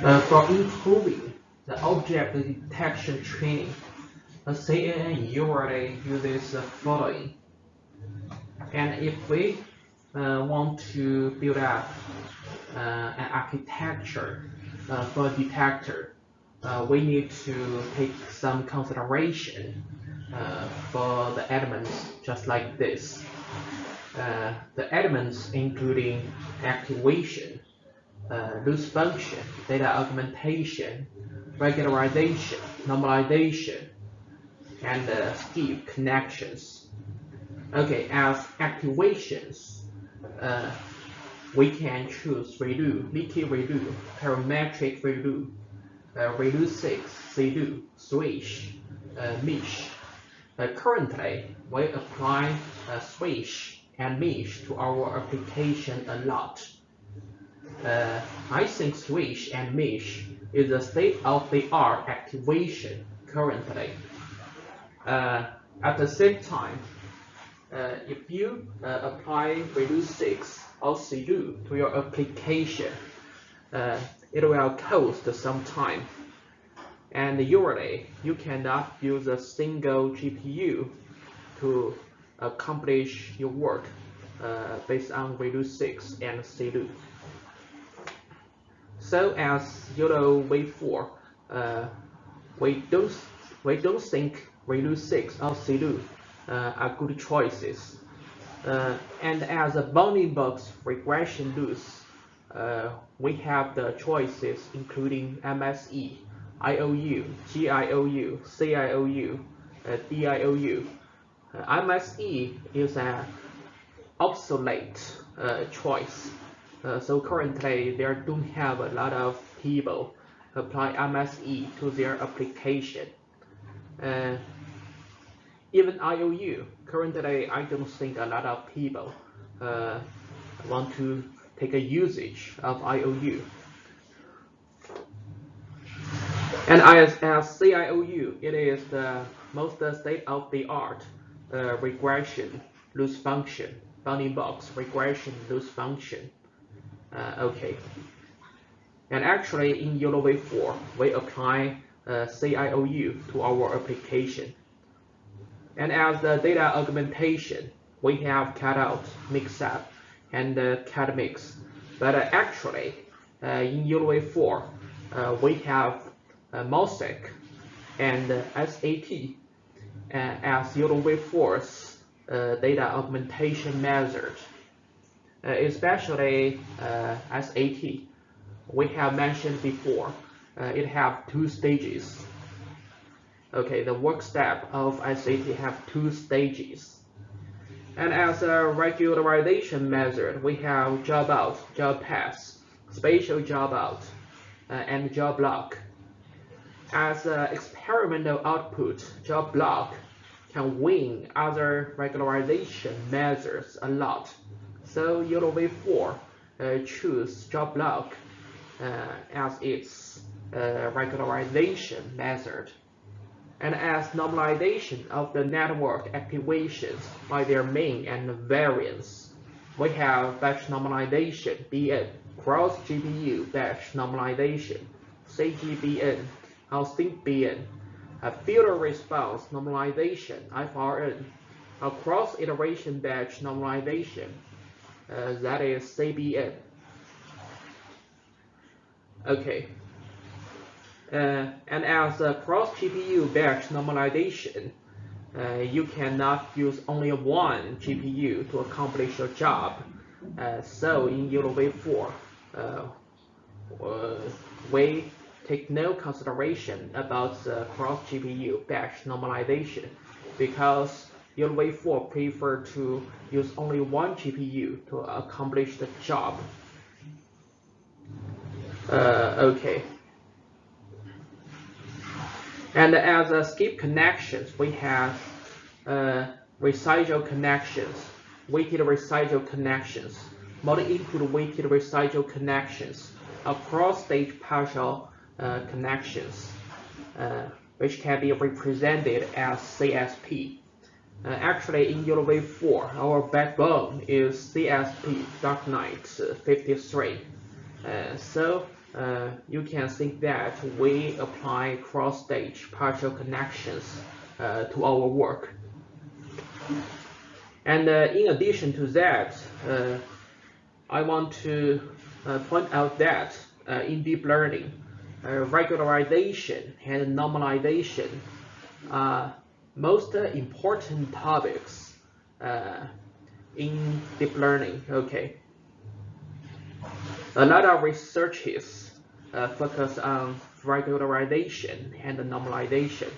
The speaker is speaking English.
For improving the object detection training, the CNN usually uses the following. And if we want to build up an architecture for a detector, we need to take some consideration for the elements just like this. The elements including activation, loose function, data augmentation, regularization, normalization, and skip connections. Okay, as activations, uh, we can choose redo, leaky redo, parametric redo, redo 6, redo, switch, mesh. Currently, we apply switch and mesh to our application a lot. I think switch and mesh is a state-of-the-art activation currently. At the same time, if you apply redo 6 or redo to your application, it will cost some time. And usually, you cannot use a single GPU to accomplish your work based on redo 6 and redo. So as you know before, we don't think redo 6 or redo are good choices. And as a bounding box regression loss, we have the choices including MSE, IOU, GIOU, CIOU, DIOU. MSE is an obsolete choice. So currently, there don't have a lot of people apply MSE to their application. Even IOU, currently I don't think a lot of people want to take a usage of IOU. And as CIOU, it is the most state-of-the-art regression loss function, bounding box regression loss function. Okay. And actually, in ULOV 4, we apply CIOU to our application. And as the data augmentation, we have cutout, mix-up, and cut mix. But actually, in ULOV 4, we have MOSIC and SAT as ULOV 4's data augmentation method. Especially SAT, we have mentioned before, it have two stages. Okay, the work step of SAT have two stages. And as a regularization method, we have job out, job pass, spatial job out, and job block. As experimental output, job block can win other regularization methods a lot. So ULOV4 choose job block as its regularization method. And as normalization of the network activations by their mean and variance, we have batch normalization BN, cross GPU batch normalization, CGBN, Housing BN, a filter response normalization FRN, a cross iteration batch normalization, that is CBN. Okay. And as a cross GPU batch normalization, you cannot use only one GPU to accomplish your job. So in ULOV 4, we take no consideration about the cross GPU batch normalization because ULOV 4 prefer to use only one GPU to accomplish the job. Okay. And as a skip connections, we have residual connections, weighted residual connections, multi-input weighted residual connections, cross-stage partial connections, which can be represented as CSP. Actually, in ULOV 4, our backbone is CSP Dark Knight 53. So you can think that we apply cross-stage partial connections to our work. And in addition to that, I want to point out that in deep learning, regularization and normalization are most important topics in deep learning. Okay, a lot of researches focus on regularization and normalization.